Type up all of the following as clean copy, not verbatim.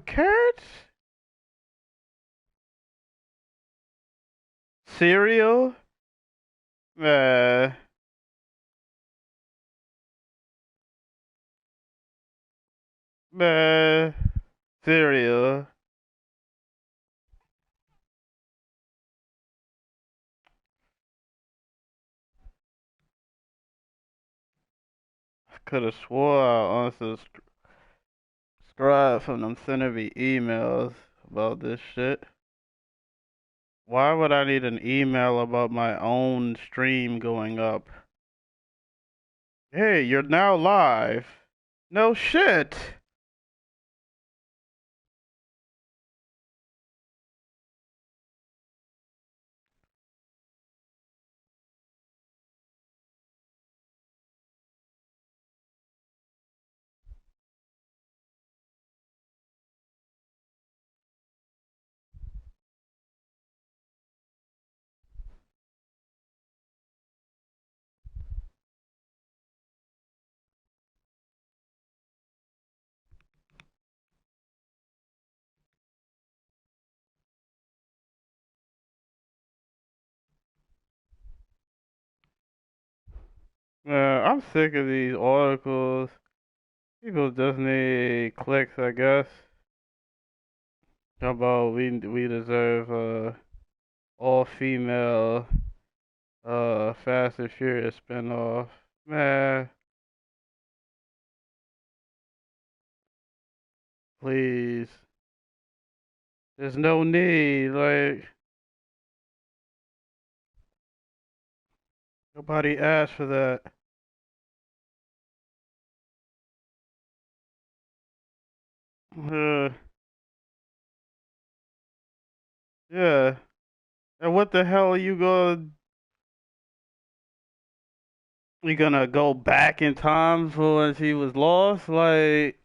Carrots? Cereal? Uh, uh, Cereal. I could have swore I unsubscribed from them sending me emails about this shit. Why would I need an email about my own stream going up? Hey, you're now live. No shit. I'm sick of these articles. People just need clicks, I guess. How about we deserve all female Fast and Furious spinoff. Man, please. There's no need. Like nobody asked for that. Uh, yeah. And what the hell are you gonna? You gonna go back in time for when she was lost? Like,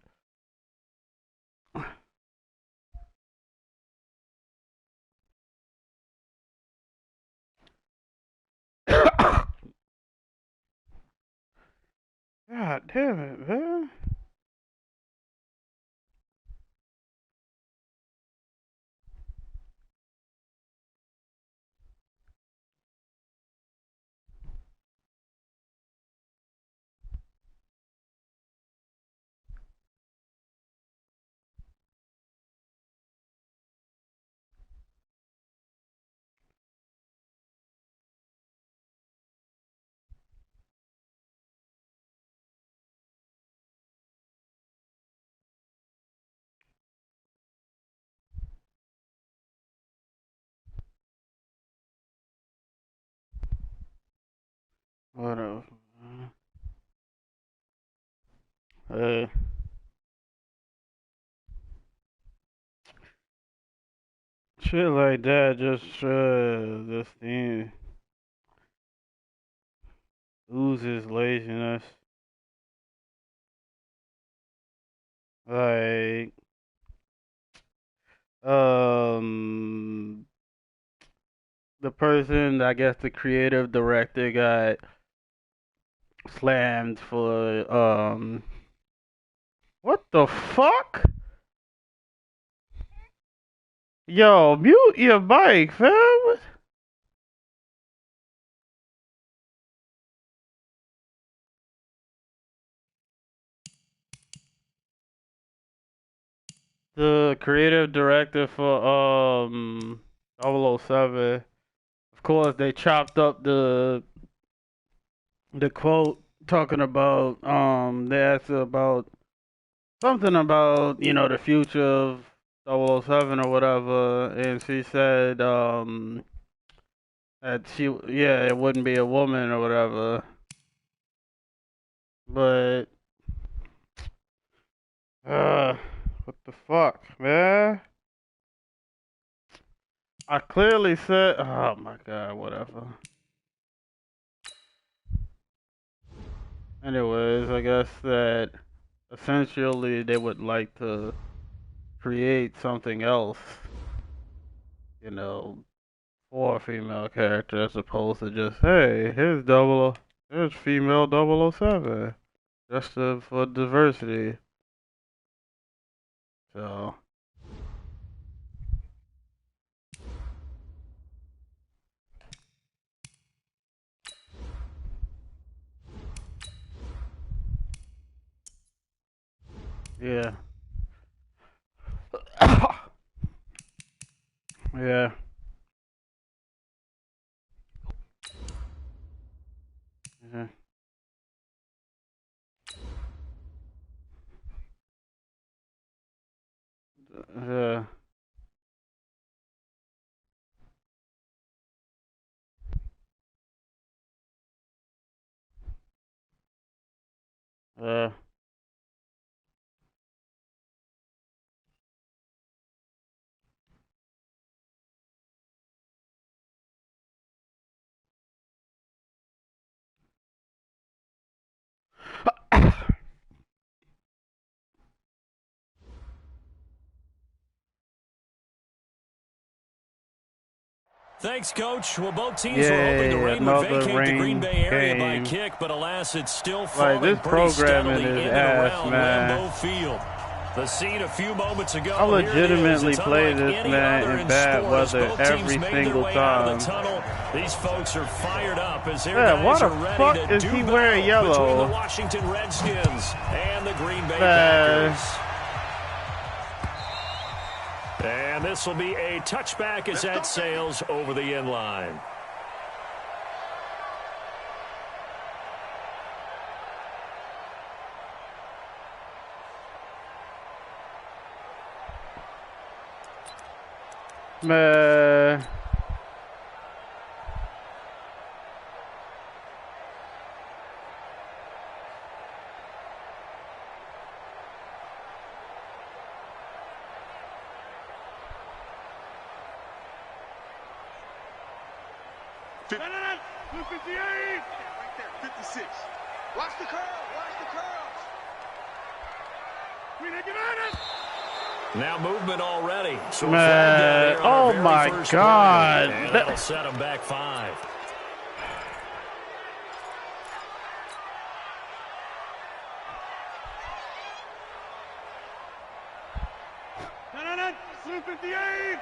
God damn it, man. Whatever. Hey, shit like that just this thing oozes laziness. Like, um, the person, I guess the creative director got slammed for, what the fuck? Yo, mute your mic, fam. The creative director for, 007. Of course, they chopped up the quote talking about, they asked her about something about, the future of 007 or whatever, and she said, that yeah, it wouldn't be a woman or whatever. But, uh, what the fuck, man? I clearly said, oh my god, whatever. Anyways, I guess that essentially they would like to create something else, you know, for a female character as opposed to just, hey, here's female 007. Just for diversity. So Yeah. Yeah. Yeah. Yeah. Yeah. Thanks, Coach. Well, both teams were hoping the Yay, rain would another vacate the Green rain Bay area by game. kick, but alas, it's still Like, falling this pretty programming steadily is in and ass, around man. Lambeau Field. The scene a few moments ago. I Here it is. legitimately It's play unlike this any man other in in bad sport as weather both teams every made their single way out of the time. tunnel. These folks are fired up as their Yeah, why guys the are ready fuck to is do he battle wearing between yellow? the Washington Redskins and the Green Bay Packers. And this will be a touchback as that sails over the end line. Man. No, 58. Right there, 56. Watch the curl. Watch the curls. Now movement already. So Man, oh my God. And that'll set them back 5. No, 58.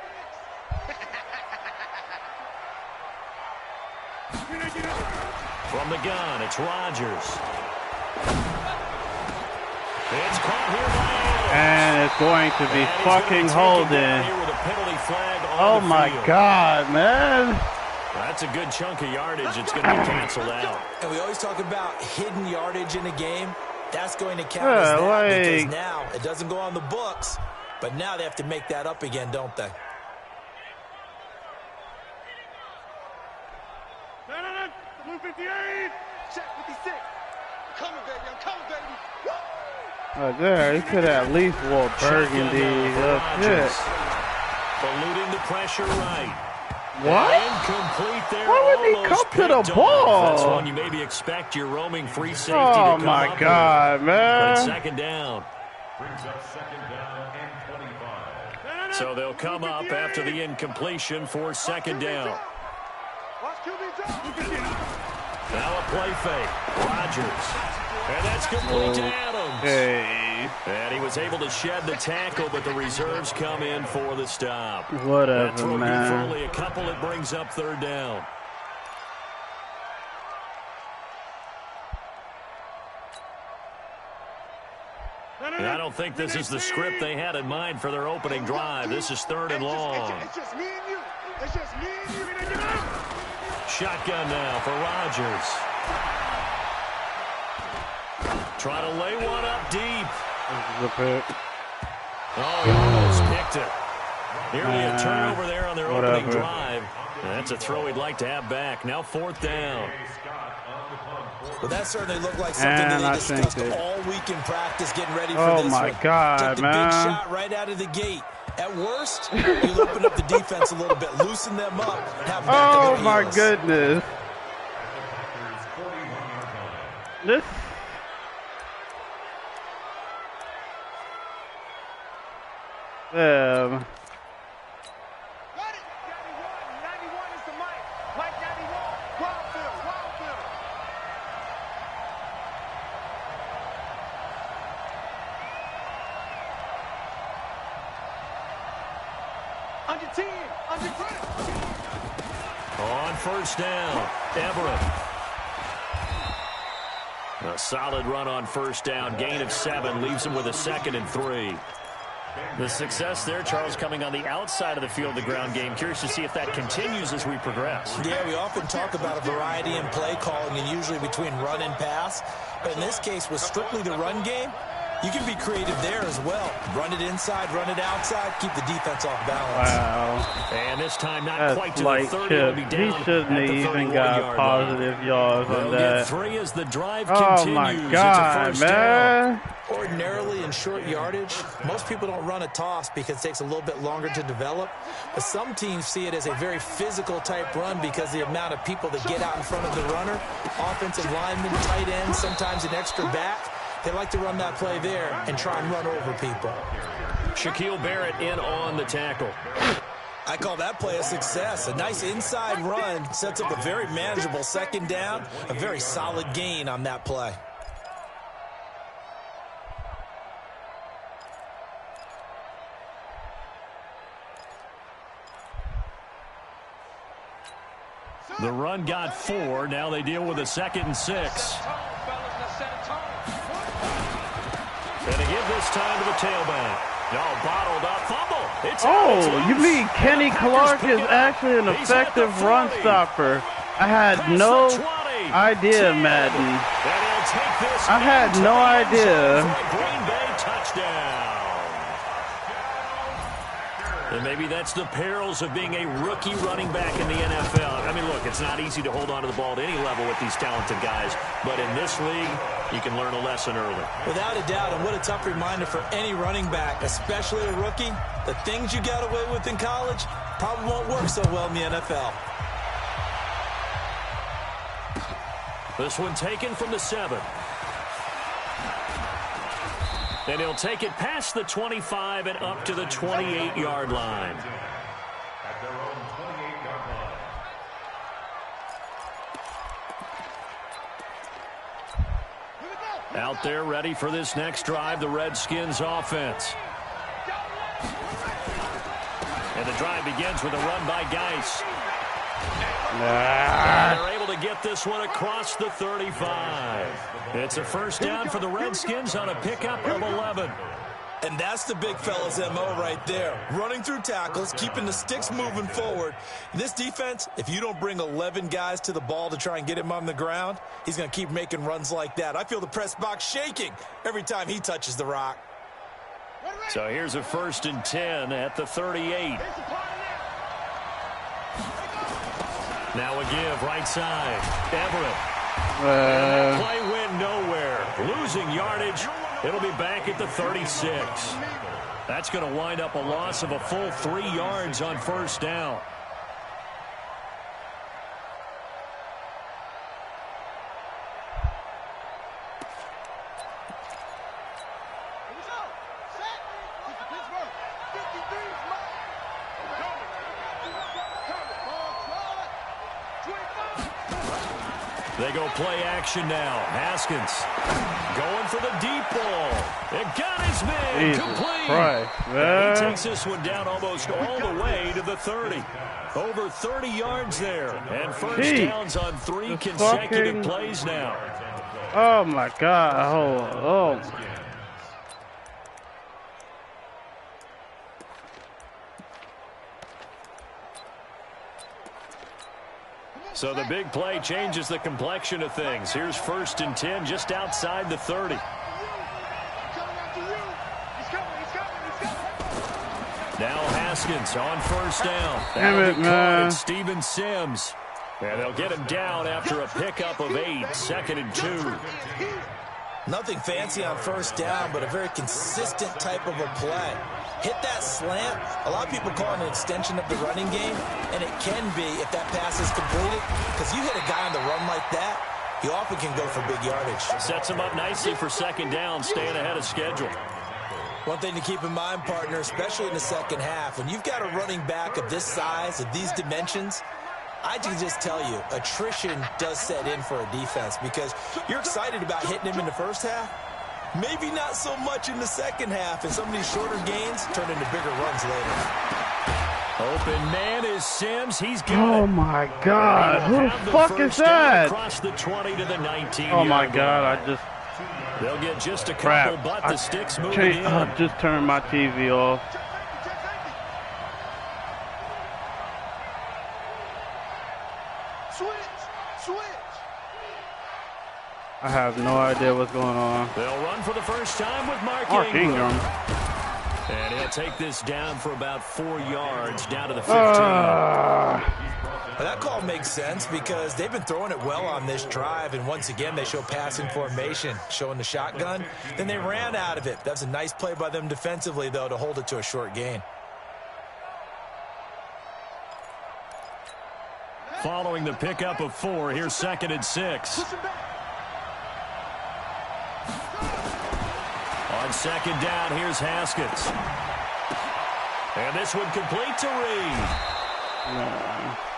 From the gun, it's Rodgers. It's caught here by And it's going to be fucking holding. Oh my God, man. That's a good chunk of yardage. It's going to be canceled out. And we always talk about hidden yardage in a game. That's going to count Yeah, as that like, because now it doesn't go on the books, but now they have to make that up again, don't they? No, 58. Check 56. I'm coming, baby. I'm coming, baby. Woo! Oh, there, he could have at least wore burgundy. Shit. Eluding the pressure right. What? Incomplete there. Why would he come to the ball? That's one you maybe expect your roaming free safety to Oh come my up God, with. man. But it's second down. Brings up second down and 25. So they'll come up after the incompletion for second down. Now a play fake. Rodgers. And that's complete to Adams. Hey. And he was able to shed the tackle, but the reserves come in for the stop. Whatever, that throw man. for only a couple, it brings up third down. And I don't think this is the script they had in mind for their opening drive. This is third and long. It's just me and you. It's just me and you. Shotgun now for Rodgers. Try to lay one up deep. The pick. Oh, he almost picked it. Nearly a turnover there on their opening drive. That's a throw he'd like to have back. Now fourth down. Well, that certainly looked like something that they discussed all week in practice, getting ready for this one. Oh, my God, Took the man. big shot right out of the gate. At worst, you'll open up the defense a little bit, loosen them up. Have back Oh, my goodness. This. Damn. Under 10, under 10. On first down, Everett. A solid run on first down. Gain of 7 leaves him with a 2nd and 3. The success there, Charles, coming on the outside of the field, the ground game. Curious to see if that continues as we progress. Yeah, we often talk about a variety in play calling and usually between run and pass. But in this case, with strictly the run game, you can be creative there as well. Run it inside, run it outside, keep the defense off balance. Wow. And this time not That's quite to like the 30. It'll be Chip. down He shouldn't at have the even 31 got yard positive yards line. on They'll that. get 3 as the drive Oh continues. my It's a God, first man. down. Ordinarily in short yardage, most people don't run a toss because it takes a little bit longer to develop. But some teams see it as a very physical type run because the amount of people that get out in front of the runner, offensive linemen, tight ends, sometimes an extra back. They like to run that play there and try and run over people. Shaquille Barrett in on the tackle. I call that play a success. A nice inside run sets up a very manageable 2nd down, a very solid gain on that play. The run got 4. Now they deal with a 2nd and 6. And they give this time to the tailback. No, bottled up fumble. It's Oh, you mean Kenny Clark is actually an effective run stopper? I had no idea, Madden. I had no idea. Green Bay touchdown. And maybe that's the perils of being a rookie running back in the NFL. I mean, look, it's not easy to hold on to the ball at any level with these talented guys. But in this league, you can learn a lesson early. Without a doubt, and what a tough reminder for any running back, especially a rookie. The things you got away with in college probably won't work so well in the NFL. This one taken from the 7. And he'll take it past the 25 and up to the 28-yard line. Out there ready for this next drive, the Redskins offense. And the drive begins with a run by Geis. And they're able to get this one across the 35. It's a first down for the Redskins on a pickup of 11. And that's the big fella's MO right there. Running through tackles, keeping the sticks moving forward. This defense, if you don't bring 11 guys to the ball to try and get him on the ground, he's going to keep making runs like that. I feel the press box shaking every time he touches the rock. So here's a 1st and 10 at the 38. Now a give, right side. Everett. Play went nowhere. Losing yardage. It'll be back at the 36. That's going to wind up a loss of a full 3 yards on first down. They go play action now. Haskins going for the deep ball. It got his man. Complete. Christ, He takes this one down almost all the way to the 30. Over 30 yards there. And first downs on 3 consecutive plays now. Oh, my God. Oh. So the big play changes the complexion of things. Here's 1st and 10 just outside the 30. Now Haskins on first down. Damn it, man. It's Steven Sims. And they'll get him down after a pickup of 8. 2nd and 2. Nothing fancy on first down, but a very consistent type of a play. Hit that slant. A lot of people call it an extension of the running game, and it can be if that pass is completed, because you hit a guy on the run like that, he often can go for big yardage. Sets him up nicely for 2nd down, staying ahead of schedule. One thing to keep in mind, partner, especially in the second half, when you've got a running back of this size, of these dimensions, I can just tell you, attrition does set in for a defense because you're excited about hitting him in the first half. Maybe not so much in the second half, and some of these shorter gains turn into bigger runs later. Open man is Sims. He's got Oh my God! Who the fuck is that? Across the 20 to the 19. Oh my God! They'll get just a Crap. couple, but the sticks moving in. I just turned my TV off. Switch. I have no idea what's going on. They'll run for the first time with Mark Ingram. And he'll take this down for about 4 yards, down to the 15. That call makes sense because they've been throwing it well on this drive, and once again they show passing formation, showing the shotgun. Then they ran out of it. That's a nice play by them defensively, though, to hold it to a short gain. Following the pickup of 4, here's 2nd and 6. On 2nd down, here's Haskins. And this one complete to Reed.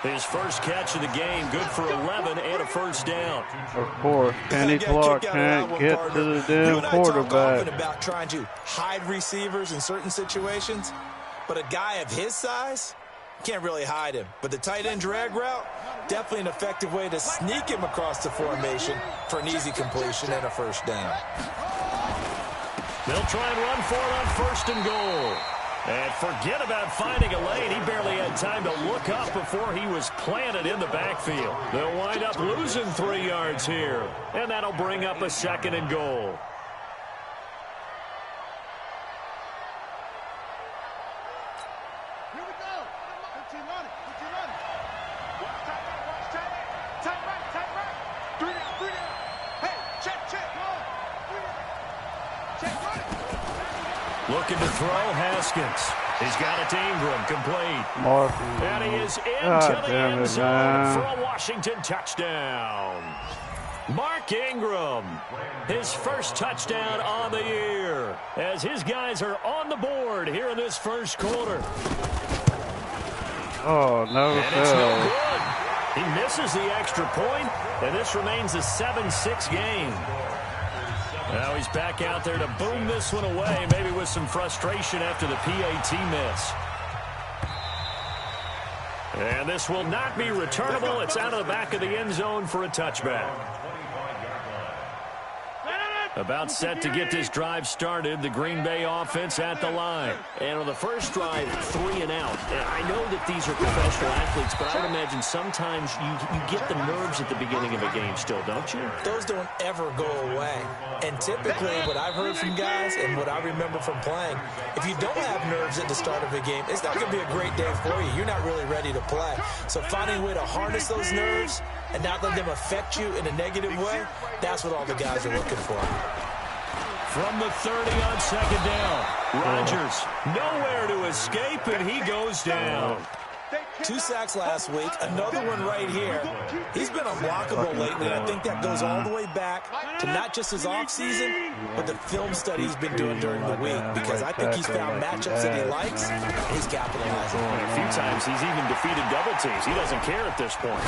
His first catch of the game, good for 11 and a first down. Of course, Kenny Clark can't get to the damn quarterback. Talk about trying to hide receivers in certain situations, but a guy of his size can't really hide him. But the tight end drag route, definitely an effective way to sneak him across the formation for an easy completion and a first down. They'll try and run for it on 1st and goal. And forget about finding a lane. He barely had time to look up before he was planted in the backfield. They'll wind up losing 3 yards here. And that'll bring up a 2nd and goal. Here we go. 15 on it. Watch tight right. 3 down. Hey, check. Check, run it. Looking to throw, Haskins. He's got it to Ingram, complete. And he is into the end zone for a Washington touchdown. Mark Ingram, his first touchdown on the year, as his guys are on the board here in this first quarter. Oh, no. And it's no good. He misses the extra point, and this remains a 7-6 game. Now he's back out there to boom this one away, maybe with some frustration after the PAT miss. And this will not be returnable. It's out of the back of the end zone for a touchback. About set to get this drive started, the Green Bay offense at the line. And on the first drive, 3 and out. And I know that these are professional athletes, but I would imagine sometimes you get the nerves at the beginning of a game still, don't you? Those don't ever go away. And typically, what I've heard from guys and what I remember from playing, if you don't have nerves at the start of a game, it's not going to be a great day for you. You're not really ready to play. So finding a way to harness those nerves and not let them affect you in a negative way, that's what all the guys are looking for. From the 30 on 2nd down, Rodgers nowhere to escape, and he goes down. 2 sacks last week, another one right here. He's been unblockable lately, and I think that goes all the way back to not just his offseason, but the film study he's been doing during the week, because I think he's found matchups that he likes, and he's capitalizing. And a few times he's even defeated double teams. He doesn't care at this point.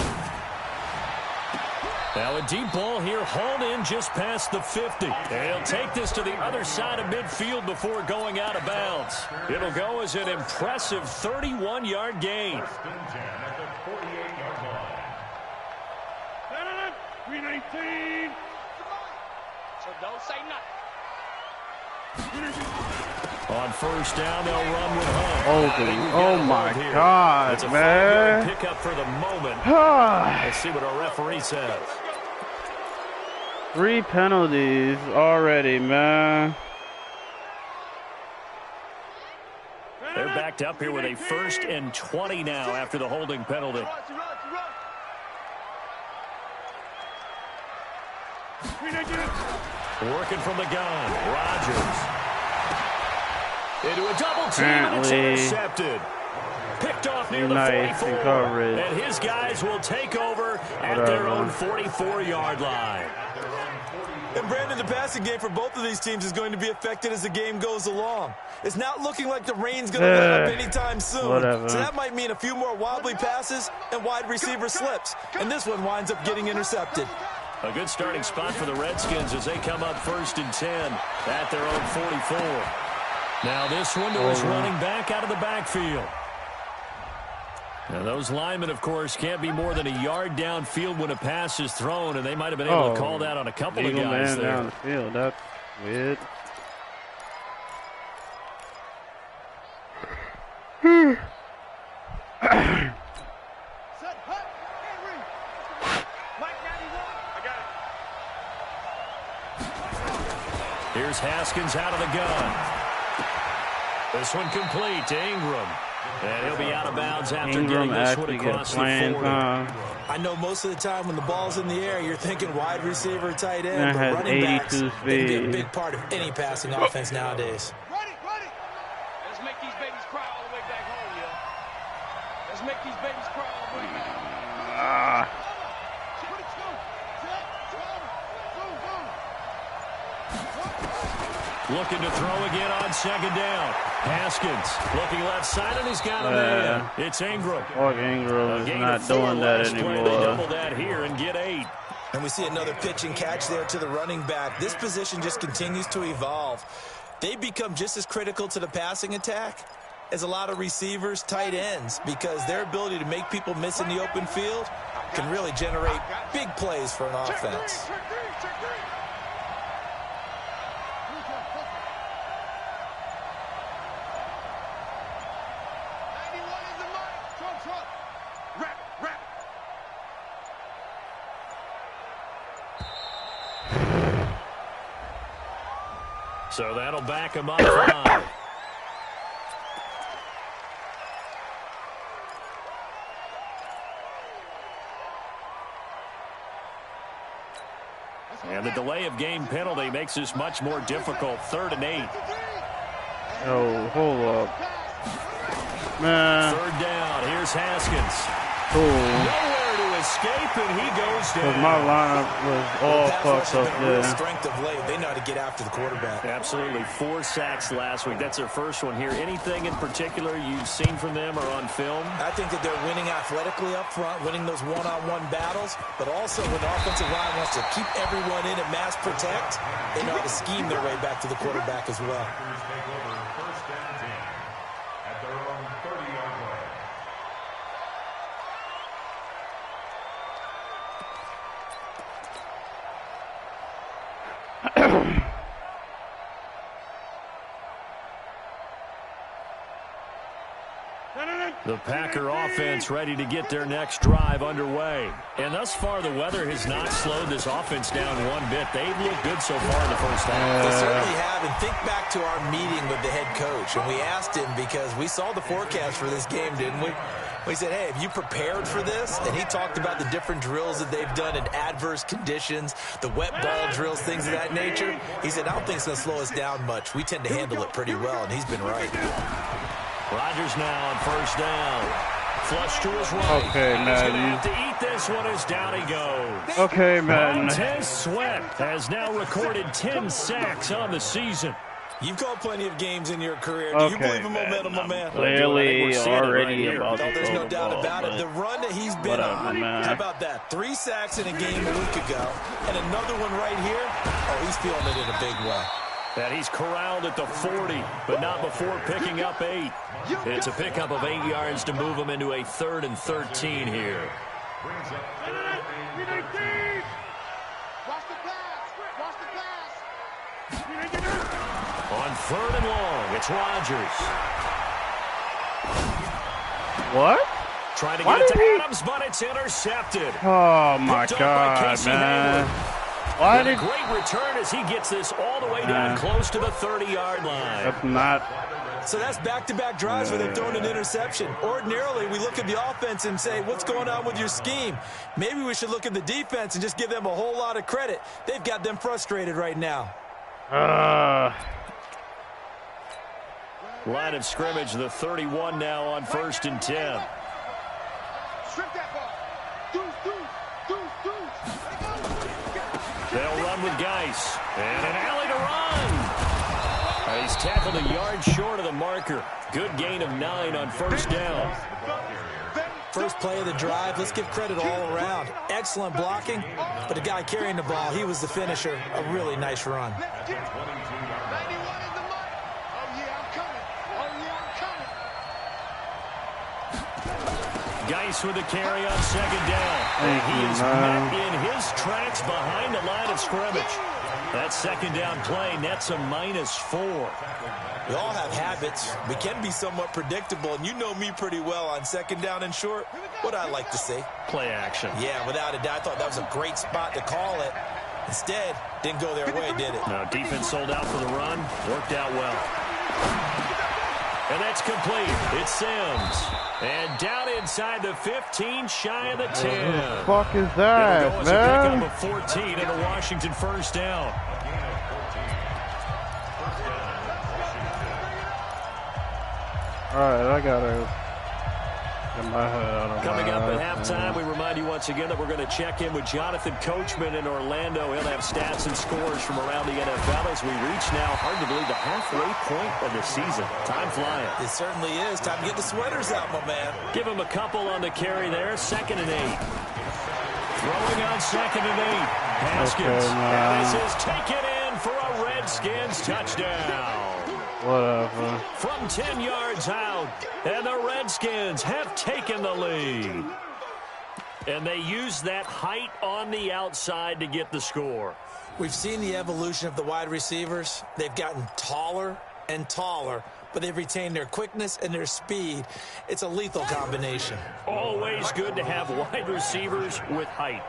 Now a deep ball here, hauled in just past the 50. And he'll take this to the other side of midfield before going out of bounds. It'll go as an impressive 31-yard gain. 319. So don't say nothing. On 1st down, they'll run with Hunt. Oh my God, It's a man. pickup for the moment. Let's see what our referee says. 3 penalties already, man. They're backed up here with a 1st and 20 now after the holding penalty. Working from the gun, Rodgers. Into a double team, and it's intercepted. Picked off near the 44. And his guys will take over at their own 44-yard line. And Brandon, the passing game for both of these teams is going to be affected as the game goes along. It's not looking like the rain's going to let up anytime soon. So that might mean a few more wobbly passes and wide receiver slips. And this one winds up getting intercepted. A good starting spot for the Redskins as they come up 1st and 10 at their own 44. Now this one to his running back out of the backfield. Now, those linemen, of course, can't be more than a yard downfield when a pass is thrown, and they might have been able to call that on a couple of guys there. Down the field. That's weird. Here's Haskins out of the gun. This one complete to Ingram. And he'll be out of bounds after getting this one across the 40. I know most of the time when the ball's in the air, you're thinking wide receiver, tight end, but running backs can be a big part of any passing offense nowadays. Ready. Let's make these babies cry all the way back home, yo. Let's make these babies cry all the way back home. Looking to throw again on second down. Haskins looking left side, and he's got a man. It's Ingram. Ingram is not doing that anymore. They double that here and get 8. And we see another pitch and catch there to the running back. This position just continues to evolve. They become just as critical to the passing attack as a lot of receivers, tight ends, because their ability to make people miss in the open field can really generate big plays for an offense. So that'll back him up 5. And the delay of game penalty makes this much more difficult. 3rd and 8. Oh, hold up. Man. 3rd down. Here's Haskins. Cool. Nowhere to escape, and he goes down. My lineup was all fucked up there. Strength of late. They know how to get after the quarterback. Absolutely. 4 sacks last week. That's their first one here. Anything in particular you've seen from them or on film? I think that they're winning athletically up front, winning those one-on-one battles, but also when the offensive line wants to keep everyone in and mass protect, they know how to scheme their way back to the quarterback as well. The Packer offense ready to get their next drive underway. And thus far, the weather has not slowed this offense down one bit. They've looked good so far in the first half. They certainly have. And think back to our meeting with the head coach. And we asked him, because we saw the forecast for this game, didn't we? We said, hey, have you prepared for this? And he talked about the different drills that they've done in adverse conditions, the wet ball drills, things of that nature. He said, I don't think it's going to slow us down much. We tend to handle it pretty well, and he's been right. Rodgers now on 1st down. Flush to his right. Okay, He's man. going to have to eat this one as down he goes. Okay, man. Montez Sweat has now recorded 10 sacks on the season. You've called plenty of games in your career. Do you believe in momentum, my man? Clearly already about to there's no the doubt ball, about it. The run that he's been on, how about that? 3 sacks in a game a week ago, and another one right here. Oh, he's feeling it in a big way. And he's corralled at the 40, but not before picking up 8. It's a pickup of 8 yards to move him into a 3rd and 13 here. On 3rd and long, it's Rodgers. What? Trying to get it to Adams, but it's intercepted. Oh, my God, man. Why did... Great return as he gets this all the way down close to the 30-yard line. That's not... So that's back-to-back drives where they've thrown an interception. Ordinarily, we look at the offense and say, what's going on with your scheme? Maybe we should look at the defense and just give them a whole lot of credit. They've got them frustrated right now. Line of scrimmage, the 31 now on 1st and 10. Strip that ball. They'll run with Geis. And an alley to run. He's tackled a yard short of the marker. Good gain of 9 on 1st down. First play of the drive, let's give credit all around. Excellent blocking, but the guy carrying the ball, he was the finisher. A really nice run. Geis with the carry on second down. And he is met in his tracks behind the line of scrimmage. That second down play nets a -4. We all have habits. We can be somewhat predictable, and you know me pretty well on second down and short. What I like to say? Play action. Yeah, without a doubt. I thought that was a great spot to call it. Instead, didn't go their way, did it? Now, defense sold out for the run. Worked out well. And that's complete. It's Sims. And down inside the 15, shy of the 10. What the fuck is that, It'll go as a pickup of 14 and a Washington first down. Alright, I gotta get my head out of Coming my up at eyes, halftime, we remind you once again that we're going to check in with Jonathan Coachman in Orlando. He'll have stats and scores from around the NFL as we reach now, hard to believe, the halfway point of the season. Time flying. It certainly is. Time to get the sweaters out, my man. Give him a couple on the carry there. 2nd and 8. Throwing on 2nd and 8. Haskins. And this is taken in for a Redskins touchdown. Whatever. From 10 yards out, and the Redskins have taken the lead. And they use that height on the outside to get the score. We've seen the evolution of the wide receivers. They've gotten taller and taller, but they've retained their quickness and their speed. It's a lethal combination. Always good to have wide receivers with height.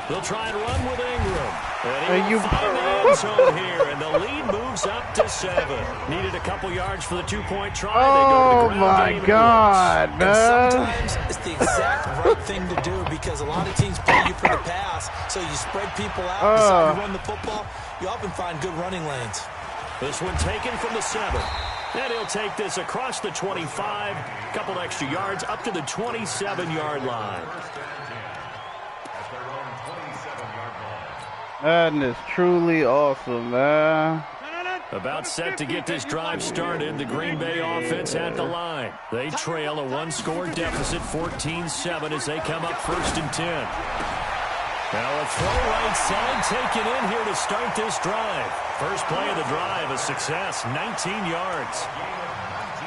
They'll try and run with Ingram. And he'll find the end zone here, and the lead moves up to 7. Needed a couple yards for the 2-point try. Oh, my God, man. And sometimes it's the exact right thing to do because a lot of teams play you for the pass, so you spread people out, decide to run the football. You often find good running lanes. This one taken from the 7. And he'll take this across the 25, a couple extra yards up to the 27-yard line. Madden is truly awesome, man. About set to get this drive started. The Green Bay offense at the line. They trail a 1-score deficit, 14-7, as they come up 1st and 10. Now a throw right side taken in here to start this drive. First play of the drive, a success, 19 yards.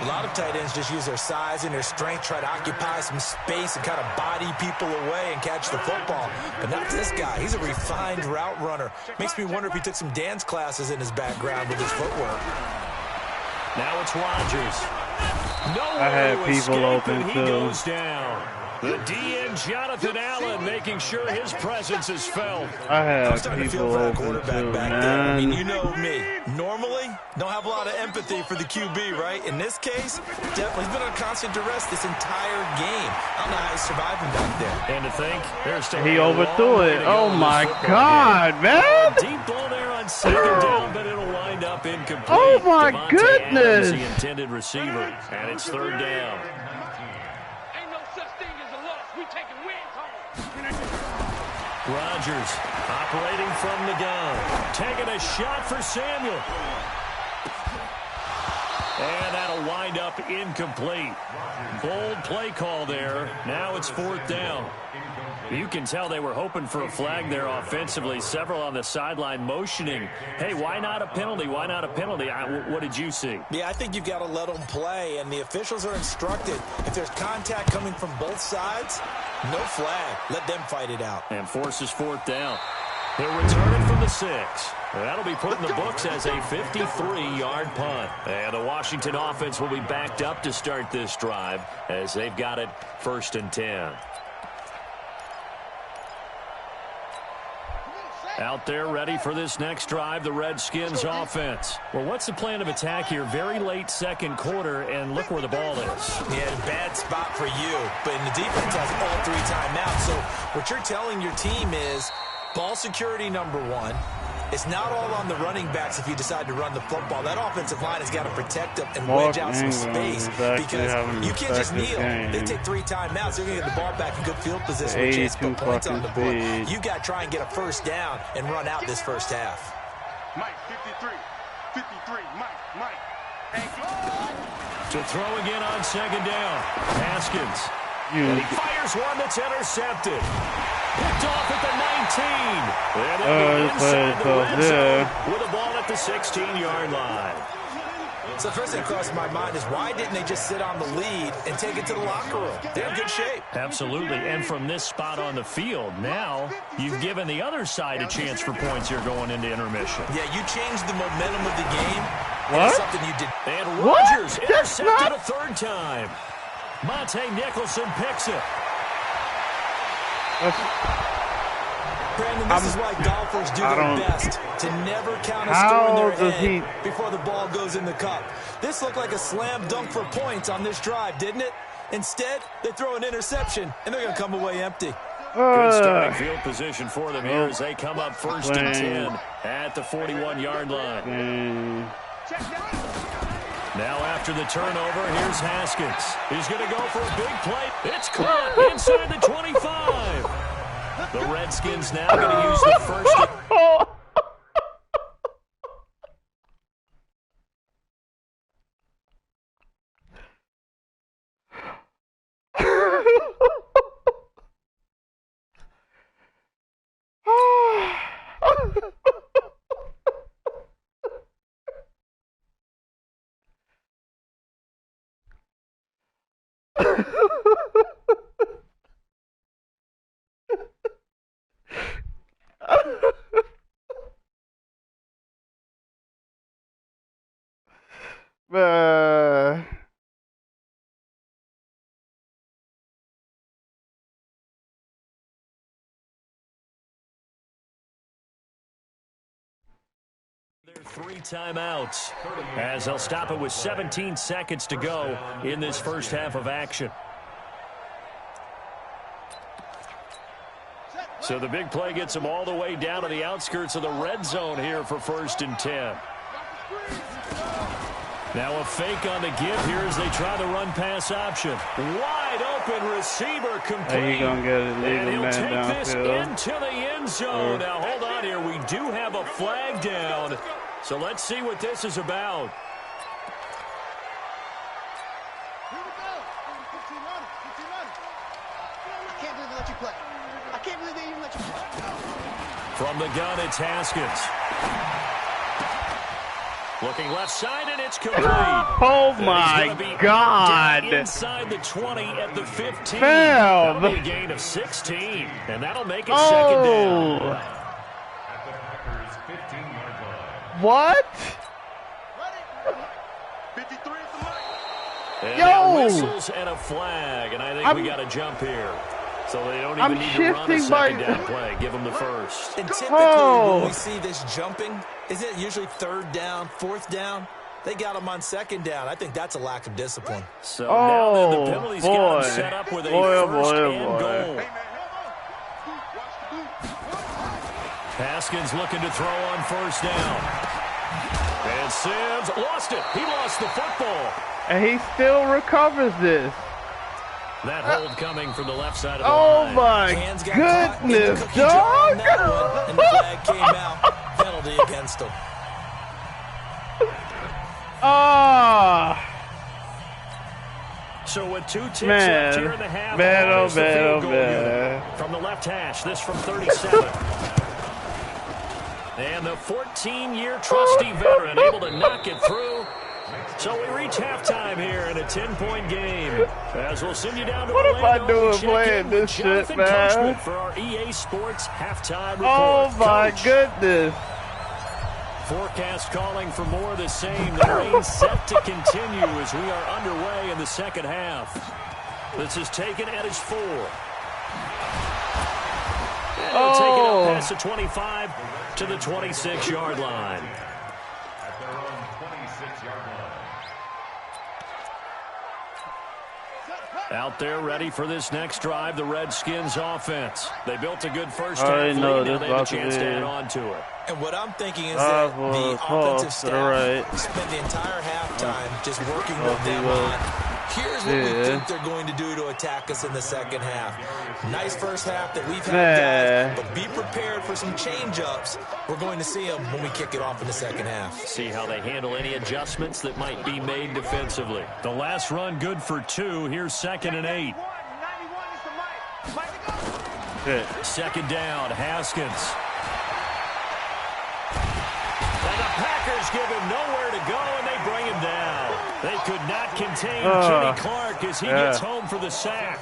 A lot of tight ends just use their size and their strength, try to occupy some space and kind of body people away and catch the football. But not this guy. He's a refined route runner. Makes me wonder if he took some dance classes in his background with his footwork. Now it's Rodgers. I had people open he too. Goes down. The DN Jonathan Allen making sure his presence is felt. I had I'm starting to feel people for that open quarterback too, back there. I mean, man. you know me. Normally, don't have a lot of empathy for the QB, right? In this case, definitely he's been on constant duress this entire game. I don't know how he's surviving back there. And to think, there's still He a overthrew long way it. to go Oh in this my football God, game. man. Deep ball there on 2nd down, but it'll wind up incomplete. Oh my Devontae goodness. Adams, the intended receiver, and it's 3rd down. Ain't no such thing as a loss. We taking wins home. Rodgers operating from the gun, taking a shot for Samuel. And that'll wind up incomplete. Bold play call there. Now it's 4th down. You can tell they were hoping for a flag there offensively. Several on the sideline motioning. Hey, why not a penalty? Why not a penalty? What did you see? Yeah, I think you've got to let them play, and the officials are instructed. If there's contact coming from both sides, no flag. Let them fight it out. And forces 4th down. They'll return it from the 6. That'll be put in the books as a 53-yard punt. And the Washington offense will be backed up to start this drive as they've got it 1st and 10. Out there ready for this next drive, the Redskins offense. Well, what's the plan of attack here? Very late 2nd quarter, and look where the ball is. Yeah, bad spot for you. But the defense has all 3 timeouts. So what you're telling your team is ball security #1. It's not all on the running backs if you decide to run the football. That offensive line has got to protect them and wedge out some space because you can't just kneel. They take 3 timeouts. They're going to get the ball back in good field position with a chance to put points on the board. You got to try and get a 1st down and run out this 1st half. Mike, 53. Mike. To throw again on 2nd down. Haskins. And he fires one that's intercepted. Picked off at the 19. And inside the red zone with the ball at the 16-yard line. So the first thing that crossed my mind is why didn't they just sit on the lead and take it to the locker room? They're in good shape. Absolutely. And from this spot on the field, now you've given the other side a chance for points here going into intermission. Yeah, you changed the momentum of the game. What? Something you did. And Rodgers intercepted a third time. Monte Nicholson picks it. Brandon, this is why golfers do their best to never count a score in their head before the ball goes in the cup. This looked like a slam dunk for points on this drive, didn't it? Instead, they throw an interception, and they're going to come away empty. Good starting field position for them here as they come up first and 10 at the 41-yard line. Now after the turnover, here's Haskins. He's going to go for a big play. It's caught inside the 25. The Redskins now going to use the first. Three timeouts as they'll stop it with 17 seconds to go in this first half of action. So the big play gets them all the way down to the outskirts of the red zone here for first and 10. Now a fake on the give here as they try the run-pass option. Wide open receiver complete. Gonna get it, and he'll man take this downfield. into the end zone. Now hold on here. We do have a flag down. So let's see what this is about. Here we go. 15 on it. 15 on it. I can't believe they let you play. I can't believe they even let you play. From the gun, it's Haskins. Looking left side, and it's complete. Oh my God! Inside the 20 at the 15. Bam. That'll be a gain of 16, and that'll make it second down. What? 53 at the mic. And Yo! that whistles and a flag, and I think we got to jump here. So they don't even need to run a second down play. Give them the first. And typically when we see this jumping, isn't it usually third down, fourth down? They got them on second down. I think that's a lack of discipline. So now then the penalties got them set up with a first and goal. Haskins looking to throw on first down. And Sims lost it. He lost the football. And he still recovers this. That hold coming from the left side of the line. My goodness, dog! And the flag came out. Penalty against him. So with 2 ticks left here in the half, from the left hash, this from 37. And the 14-year trusty veteran able to knock it through. So we reach halftime here in a 10-point game. As we'll send you down to what am I doing playing this shit, man? For our EA Sports halftime report. Oh my goodness. Forecast calling for more of the same. The rain set to continue as we are underway in the second half. This is taken at his 4. And they'll take it up past the 25 to the 26-yard line. At their own 26-yard line. Out there ready for this next drive, the Redskins offense. They built a good first half lead. Now they have a chance to add on to it. And what I'm thinking is that the offensive staff spent the entire halftime just working with them on, here's what we think they're going to do to attack us in the second half. Nice first half that we've had, guys, but be prepared for some change-ups. We're going to see them when we kick it off in the second half. See how they handle any adjustments that might be made defensively. The last run good for 2. Here's 2nd and 8. Second down, Haskins. And the Packers give him nowhere to go, and they bring him down. They could not contain Kenny Clark as he gets home for the sack.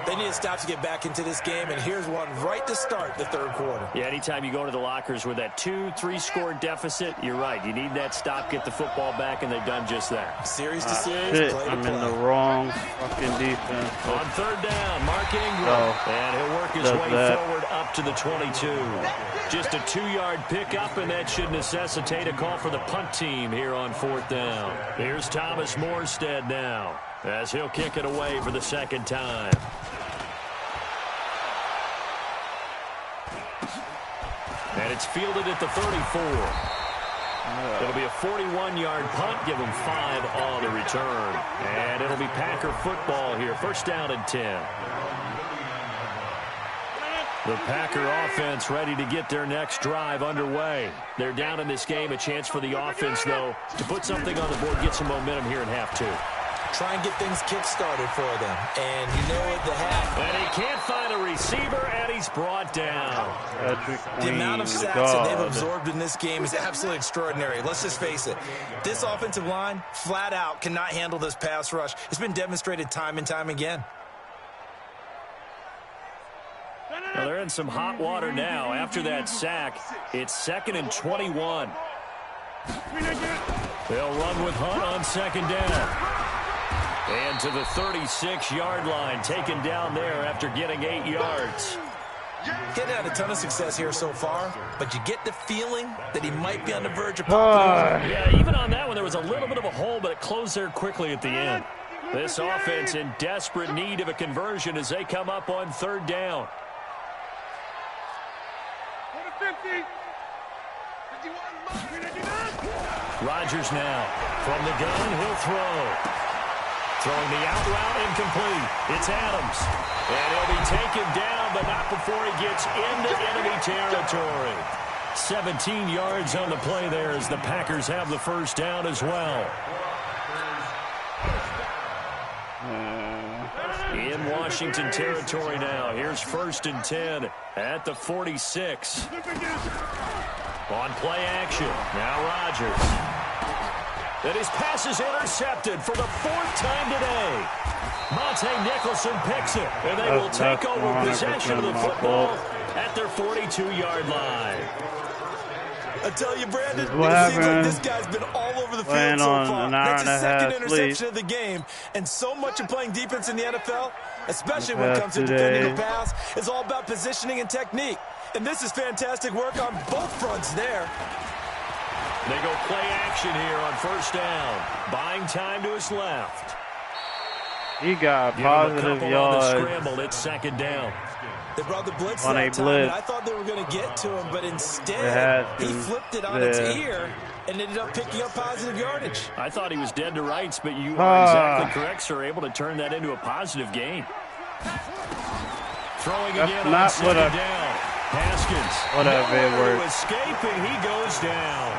They need a stop to get back into this game, and here's one right to start the third quarter. Yeah, anytime you go to the lockers with that 2-3 score deficit, you're right. You need that stop, get the football back, and they've done just that. Series to series, shit, play to I'm play. in the wrong fucking defense. On third down, Mark Ingram. And he'll work his way forward up to the 22. Just a 2-yard pickup, and that should necessitate a call for the punt team here on fourth down. Here's Thomas Morstead now, as he'll kick it away for the second time. And it's fielded at the 34. It'll be a 41-yard punt, give them 5 on the return. And it'll be Packer football here, first down and 10. The Packer offense ready to get their next drive underway. They're down in this game. A chance for the offense, though, to put something on the board, get some momentum here in half 2. Try and get things kick-started for them. And you know what, the half. And he can't find a receiver, and he's brought down. The amount of sacks that they've absorbed in this game is absolutely extraordinary. Let's just face it. This offensive line, flat out, cannot handle this pass rush. It's been demonstrated time and time again. Well, they're in some hot water now. After that sack, it's 2nd and 21. They'll run with Hunt on second down. And to the 36-yard line, taken down there after getting 8 yards. Getting had a ton of success here so far, but you get the feeling that he might be on the verge of popping. Yeah, even on that one, there was a little bit of a hole, but it closed there quickly at the end. This offense in desperate need of a conversion as they come up on third down. 50. Rodgers now. From the gun, he'll throw. Throwing the out route incomplete. It's Adams. And he'll be taken down, but not before he gets into enemy territory. 17 yards on the play there as the Packers have the first down as well. In Washington territory now. Here's 1st and 10 at the 46. On play action. Now Rodgers. And his pass is intercepted for the 4th time today. Monte Nicholson picks it. And they will take over possession of the football at their 42-yard line. I tell you, Brandon, it seems like this guy's been all over the field so far. That's his second interception of the game. And so much of playing defense in the NFL, especially when it comes to defending the pass, is all about positioning and technique. And this is fantastic work on both fronts there. They go play action here on first down. Buying time to his left. He got positive yards. On the scramble, it's second down. They brought the blitz that time, and I thought they were going to get to him, but instead he flipped it on its ear and ended up picking up positive yardage. I thought he was dead to rights, but you are exactly correct, sir. Able to turn that into a positive gain. Throwing again on second down. Haskins. Nowhere to escape, and he goes down.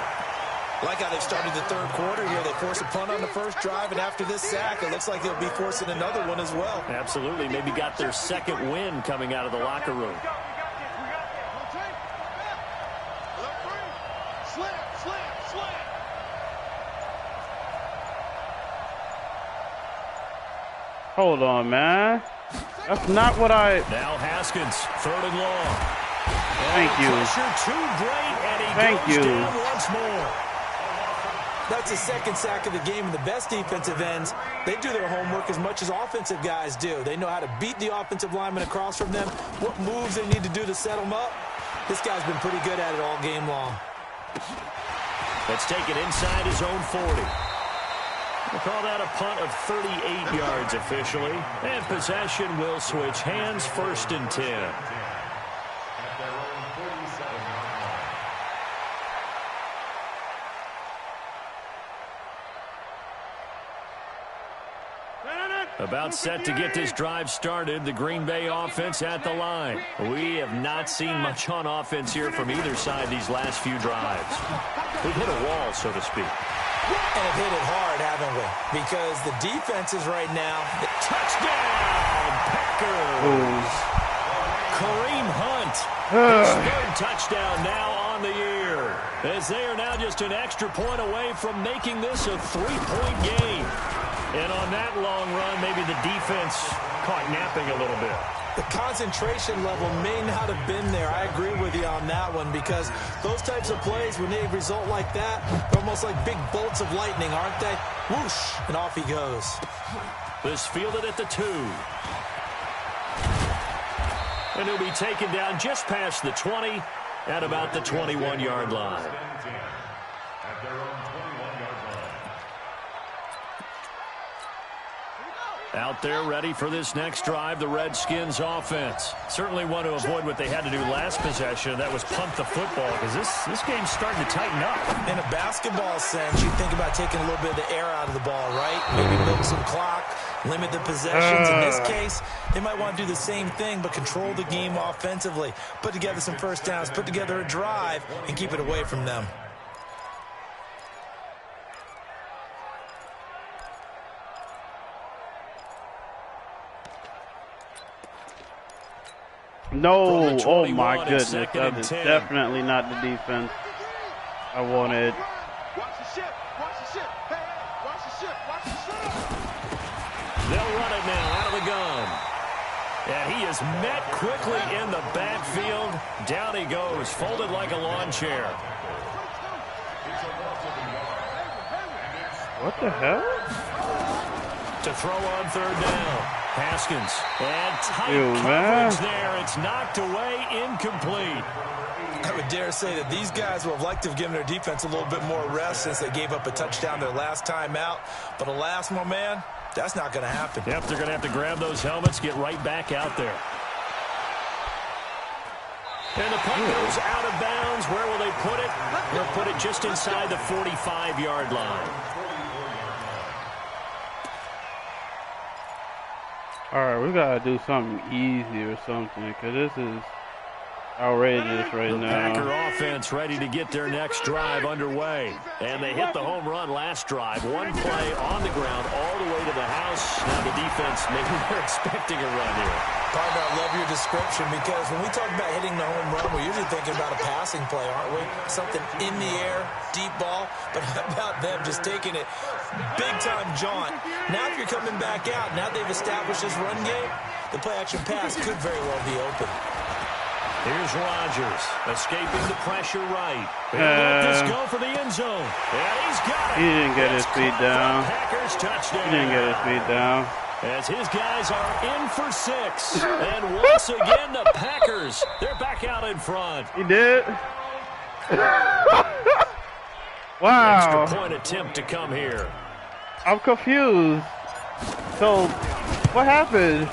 Like how they've started the third quarter here. They force a punt on the first drive, and after this sack, it looks like they'll be forcing another one as well. Absolutely. Maybe got their second win coming out of the locker room. Hold on, man. That's not what I... Now Haskins, 3rd and long. Thank you. Pressure too great, and he goes down once more. That's the second sack of the game, and the best defensive ends, they do their homework as much as offensive guys do. They know how to beat the offensive lineman across from them, what moves they need to do to set them up. This guy's been pretty good at it all game long. Let's take it inside his own 40. We'll call that a punt of 38 yards officially. And possession will switch hands, 1st and 10. About set to get this drive started, the Green Bay offense at the line. We have not seen much on offense here from either side these last few drives. We've hit a wall, so to speak. And have hit it hard, haven't we? Because the defenses right now... Touchdown, Packers! Kareem Hunt, his 3rd touchdown now on on the year, as they are now just an extra point away from making this a 3-point game. And on that long run, maybe the defense caught napping a little bit. The concentration level may not have been there. I agree with you on that one, because those types of plays, when they result like that, they're almost like big bolts of lightning, aren't they? Whoosh, and off he goes. This fielded at the 2. And he'll be taken down just past the 20 at about the 21-yard line. Out there ready for this next drive, the Redskins offense. Certainly want to avoid what they had to do last possession. That was punt the football, because this game's starting to tighten up. In a basketball sense, you think about taking a little bit of the air out of the ball, right? Maybe milk some clock, limit the possessions. In this case, they might want to do the same thing, but control the game offensively. Put together some first downs, put together a drive, and keep it away from them. No, oh my goodness, that is definitely not the defense I wanted. Watch the ship, watch the ship. Hey, watch the ship, watch the ship. They'll run it now out of the gun. And he is met quickly in the backfield. Down he goes, folded like a lawn chair. What the hell? To throw on 3rd down. Haskins, and tight coverage there. It's knocked away, incomplete. I would dare say that these guys would have liked to have given their defense a little bit more rest since they gave up a touchdown their last time out. But alas, my man, that's not going to happen. Yep, they're going to have to grab those helmets, get right back out there. And the punt goes out of bounds. Where will they put it? They'll put it just inside the 45-yard line. Alright, we gotta do something easy or something, because this is outrageous right now. Packer offense ready to get their next drive underway. And they hit the home run last drive. One play on the ground all the way to the house. Now the defense, maybe they're expecting a run here. Partner, I love your description, because when we talk about hitting the home run, we're usually thinking about a passing play, aren't we? Something in the air, deep ball. But how about them just taking it big-time jaunt? Now if you're coming back out, now they've established this run game, the play-action pass could very well be open. Here's Rodgers, escaping the pressure right. He'll let this go for the end zone. And he's got it. He didn't get his feet down. Packers touchdown. He didn't get his feet down. As his guys are in for 6. And once again, the Packers, they're back out in front. He did. Wow. Extra point attempt to come here. I'm confused. So, what happened?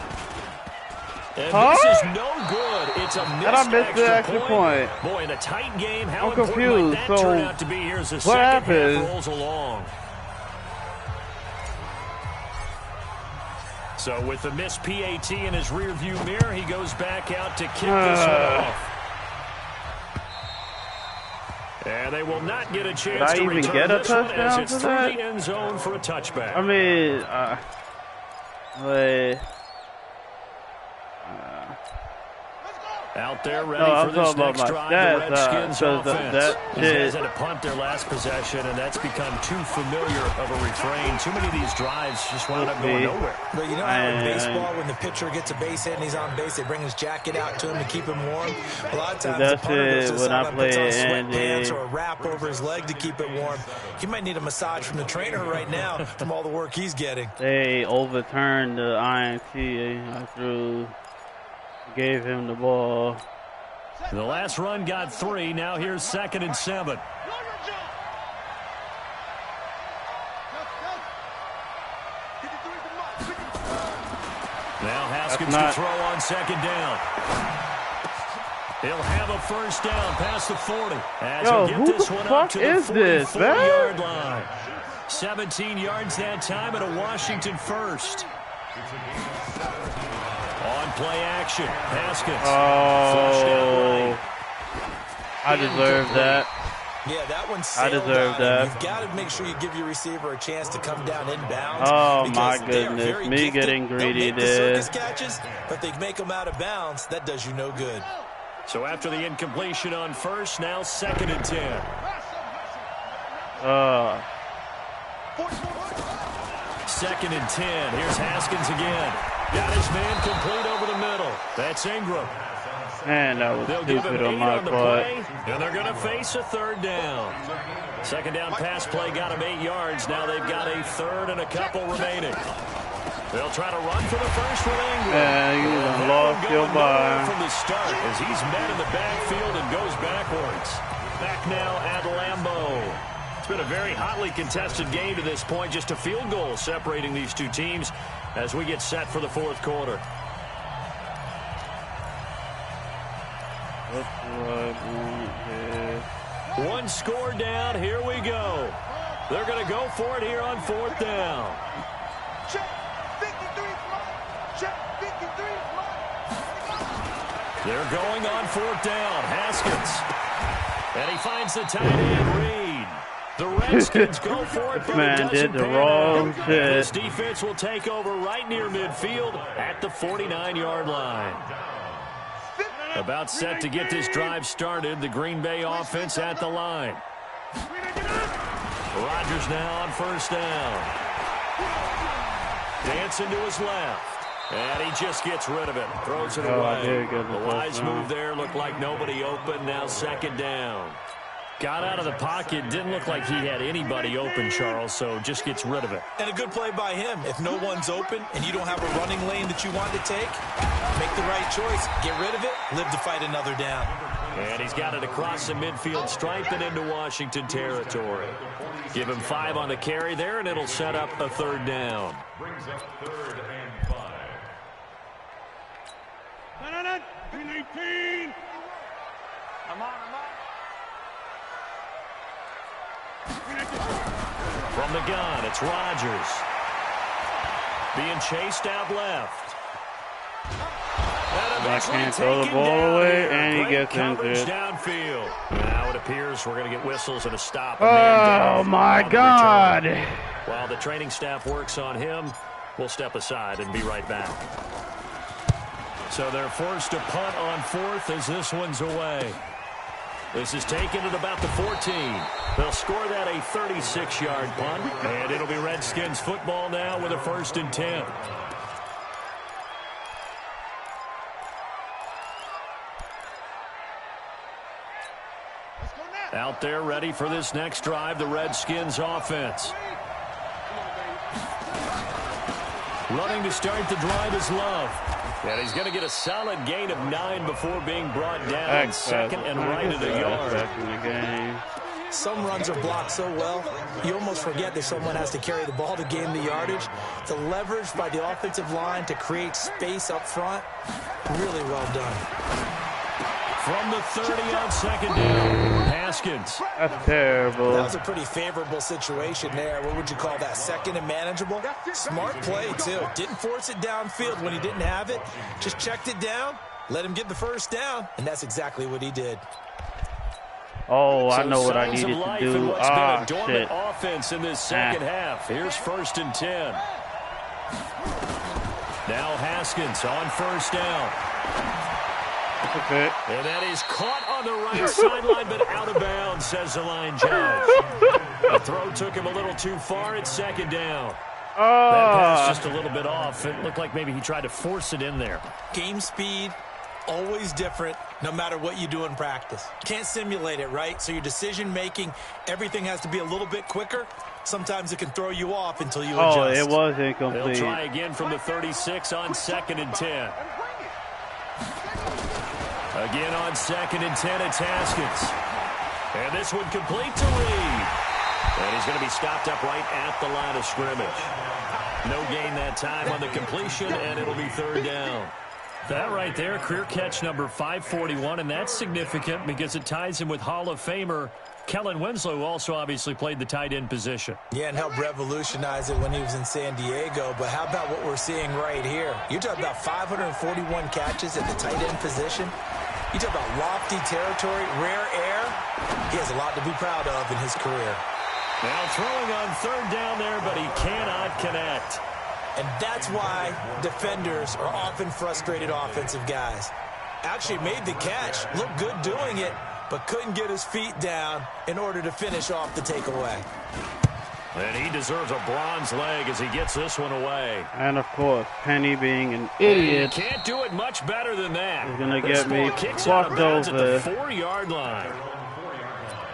And this is no good. It's a missed extra point. Boy, in a tight game, how I'm important confused. might that turn out to be here as the second half rolls along. So with the missed PAT in his rearview mirror, he goes back out to kick this one off. And they will not get a chance to return get a this one as touchdown it's for through that? the end zone for a touchback. I mean, wait. Out there ready for this next drive, the Redskins offense. These guys had to punt their last possession, and that's become too familiar of a refrain. Too many of these drives just wound up going nowhere. But you know how in baseball, when the pitcher gets a base hit and he's on base, they bring his jacket out to him to keep him warm? A lot of times the punter goes to the sideline, puts on sweatpants or a wrap over his leg to keep it warm. He might need a massage from the trainer right now from all the work he's getting. They overturned the INT through. Gave him the ball. The last run got 3. Now here's 2nd and 7. Now Haskins to throw on 2nd down. He'll have a first down past the 40. As he'll get this one up to the 44-yard line. 17 yards that time, and a Washington first. On play action, Haskins. Oh, I deserve that. Yeah, that one's I deserve that. You've got to make sure you give your receiver a chance to come down inbounds. Oh my goodness, me getting greedy there. Circus catches, but they make them out of bounds. That does you no good. So after the incompletion on first, now 2nd and 10. Second and 10. Here's Haskins again. Got his man complete over the middle. That's Ingram. Man, that was They'll give him stupid 8 on my on the part. play, and they're going to face a 3rd down. 2nd down pass play got him 8 yards. Now they've got a 3rd and a couple remaining. They'll try to run for the first with Ingram. Yeah, you lost your mind from the start as he's met in the backfield and goes backwards. Back now at Lambeau. It's been a very hotly contested game to this point. Just a field goal separating these two teams as we get set for the 4th quarter. One score down. Here we go. They're going to go for it here on 4th down. Check 53. Check 53. They're going on 4th down. Haskins. And he finds the tight end, Reed. The Redskins go for it, but man it doesn't did the pan wrong out. shit. This defense will take over right near midfield at the 49-yard line. About set to get this drive started. The Green Bay offense at the line. Rodgers now on 1st down. Dancing to his left. And he just gets rid of it. Throws it away. The wise move there. Looked like nobody open. Now 2nd down. Got out of the pocket. Didn't look like he had anybody open, Charles, so just gets rid of it. And a good play by him. If no one's open and you don't have a running lane that you want to take, make the right choice. Get rid of it. Live to fight another down. And he's got it across the midfield stripe and into Washington territory. Give him 5 on the carry there, and it'll set up a 3rd down. Brings up 3rd and 5. 319. I'm on. From the gun, it's Rodgers. Being chased out left. I can't throw the ball away, and he gets injured. Downfield. Now it appears we're going to get whistles and a stop. Oh, my God. While the training staff works on him, we'll step aside and be right back. So they're forced to punt on 4th as this one's away. This is taken at about the 14. They'll score that a 36-yard punt, and it'll be Redskins football now with a 1st and 10. Out there ready for this next drive, the Redskins offense. Running to start the drive is Love. And he's going to get a solid gain of 9 before being brought down. 2nd and right at a yard. Some runs are blocked so well, you almost forget that someone has to carry the ball to gain the yardage. The leverage by the offensive line to create space up front, really well done. From the 30 on 2nd down, Haskins. That's terrible. That was a pretty favorable situation there. What would you call that? 2nd and manageable? Smart play, too. Didn't force it downfield when he didn't have it. Just checked it down, let him get the 1st down, and that's exactly what he did. Oh, I know what I needed to do. Ah, shit. Offense in this 2nd half. Here's 1st and 10. Now Haskins on 1st down. Okay. And that is caught on the right sideline, but out of bounds, says the line judge. The throw took him a little too far at 2nd down. That pass just a little bit off. It looked like maybe he tried to force it in there. Game speed, always different, no matter what you do in practice. Can't simulate it, right? So your decision-making, everything has to be a little bit quicker. Sometimes it can throw you off until you adjust. Oh, it was incomplete. They'll try again from the 36 on 2nd and 10. Again on 2nd and 10, it's Haskins. And this one complete to Reed. And he's going to be stopped up right at the line of scrimmage. No gain that time on the completion, and it'll be 3rd down. That right there, career catch number 541, and that's significant because it ties him with Hall of Famer Kellen Winslow, who also obviously played the tight end position. Yeah, and helped revolutionize it when he was in San Diego. But how about what we're seeing right here? You're talking about 541 catches at the tight end position. You talk about lofty territory, rare air. He has a lot to be proud of in his career. Now throwing on 3rd down there, but he cannot connect. And that's why defenders are often frustrated offensive guys. Actually made the catch. Looked good doing it, but couldn't get his feet down in order to finish off the takeaway. And he deserves a bronze leg as he gets this one away. And, of course, Penny being an idiot. Can't do it much better than that. He's going to get me fucked over. At the 4-yard line.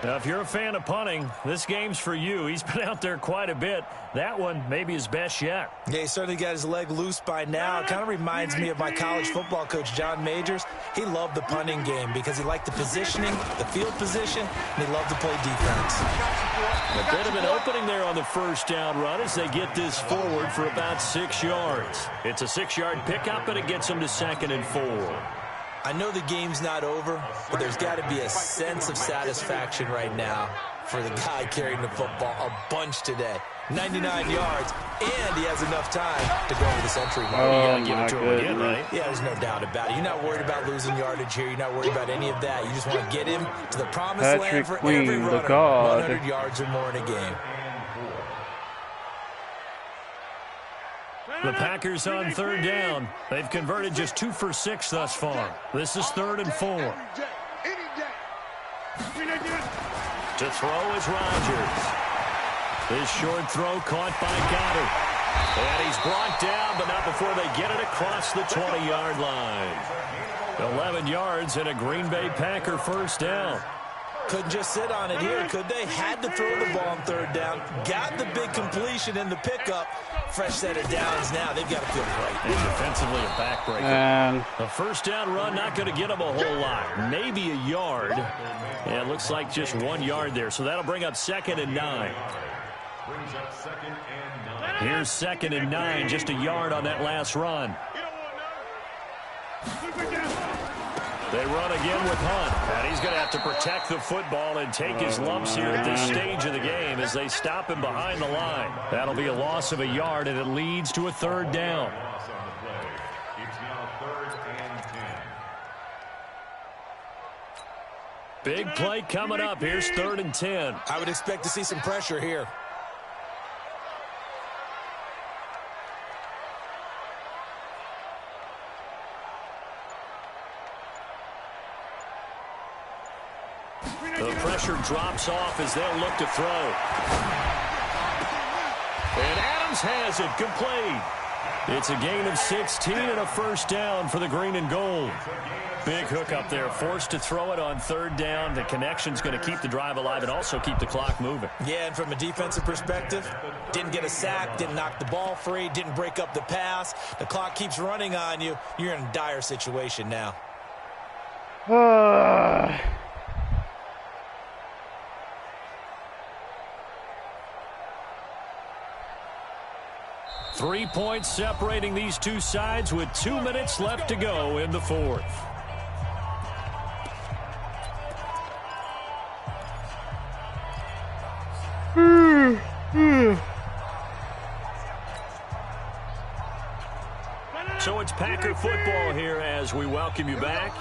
Now, if you're a fan of punting, this game's for you. He's been out there quite a bit. That one maybe his best yet. Yeah, he certainly got his leg loose by now. It kind of reminds me of my college football coach, John Majors. He loved the punting game because he liked the positioning, the field position, and he loved to play defense. A bit of an opening there on the first down run as they get this forward for about 6 yards. It's a 6-yard pickup, and it gets them to 2nd and 4. I know the game's not over, but there's got to be a sense of satisfaction right now for the guy carrying the football a bunch today. 99 yards, and he has enough time to go over the century mark. Oh, you got to give my it to him again, goodness. right? Yeah, there's no doubt about it. You're not worried about losing yardage here. You're not worried about any of that. You just want to get him to the promised land for Queen, every runner. the God. 100 yards or more in a game. The Packers on 3rd down. They've converted just 2 for 6 thus far. This is 3rd and 4. To throw is Rodgers. This short throw caught by Goddard. And he's brought down, but not before they get it across the 20-yard line. 11 yards and a Green Bay Packer first down. Couldn't just sit on it here, could they? Had to throw the ball on 3rd down. Got the big completion in the pickup. Fresh set of downs now. They've got to feel great. And defensively a backbreaker. And the first down run not going to get them a whole lot. Maybe a yard. And it looks like just 1 yard there. So that'll bring up 2nd and 9. Here's 2nd and 9. Just a yard on that last run. They run again with Hunt. And he's going to have to protect the football and take his lumps here at this stage of the game as they stop him behind the line. That'll be a loss of a yard, and it leads to a 3rd down. Big play coming up. Here's 3rd and 10. I would expect to see some pressure here. The pressure drops off as they'll look to throw. And Adams has it complete. It's a gain of 16 and a first down for the green and gold. Big hook up there, forced to throw it on 3rd down. The connection's going to keep the drive alive and also keep the clock moving. Yeah, and from a defensive perspective, didn't get a sack, didn't knock the ball free, didn't break up the pass. The clock keeps running on you. You're in a dire situation now. 3 points separating these two sides with 2 minutes left to go in the 4th. So it's Packer football here as we welcome you back.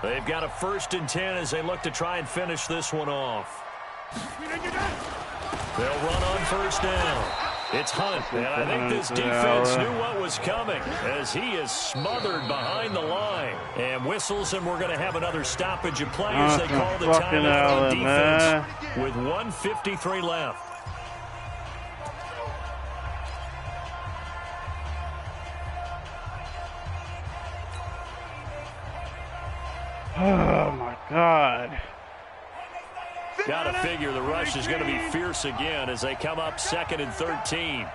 They've got a 1st and 10 as they look to try and finish this one off. They'll run on 1st down. It's Hunt, and I think this defense knew what was coming as he is smothered behind the line. And whistles, and we're going to have another stoppage of play as they call the timeout on defense with 1:53 left. oh my God. Got to figure the rush is going to be fierce again as they come up 2nd and 13.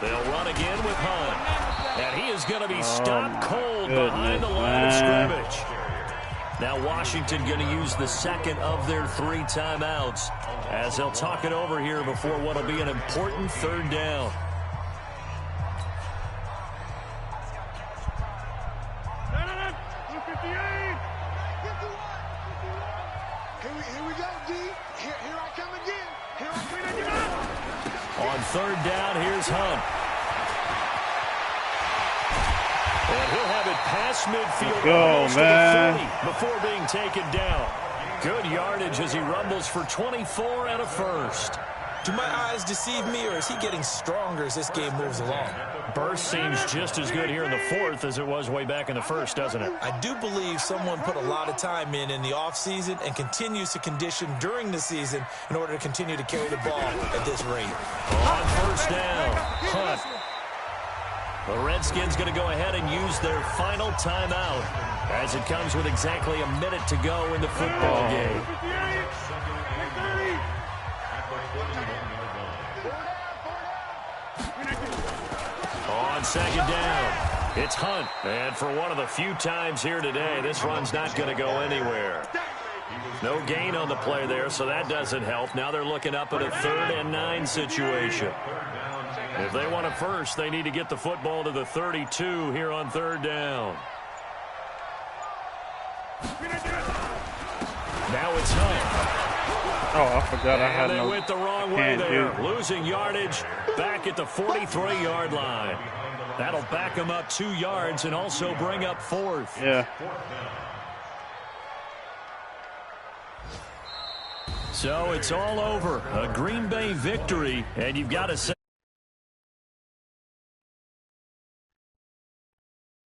They'll run again with Hunt. And he is going to be stopped cold behind the line of scrimmage. Now Washington going to use the 2nd of their 3 timeouts as they'll talk it over here before what will be an important 3rd down. On 3rd down, here's Hunt. And he'll have it past midfield almost to the 30 before being taken down. Good yardage as he rumbles for 24 and a first. Do my eyes deceive me, or is he getting stronger as this game moves along? Burst seems just as good here in the fourth as it was way back in the first, doesn't it? I do believe someone put a lot of time in the offseason and continues to condition during the season in order to continue to carry the ball at this rate. On first down, Hunt. The Redskins going to go ahead and use their final timeout as it comes with exactly a minute to go in the football game. On second down, it's Hunt. And for one of the few times here today, this run's not going to go anywhere. No gain on the play there, so that doesn't help. Now they're looking up at a 3rd and 9 situation. If they want it first, they need to get the football to the 32 here on 3rd down. Now it's Hunt. Oh, I forgot I had they no. went the wrong way there. Losing yardage back at the 43-yard line. That'll back them up 2 yards and also bring up 4th. Yeah. So it's all over. A Green Bay victory, and you've got to say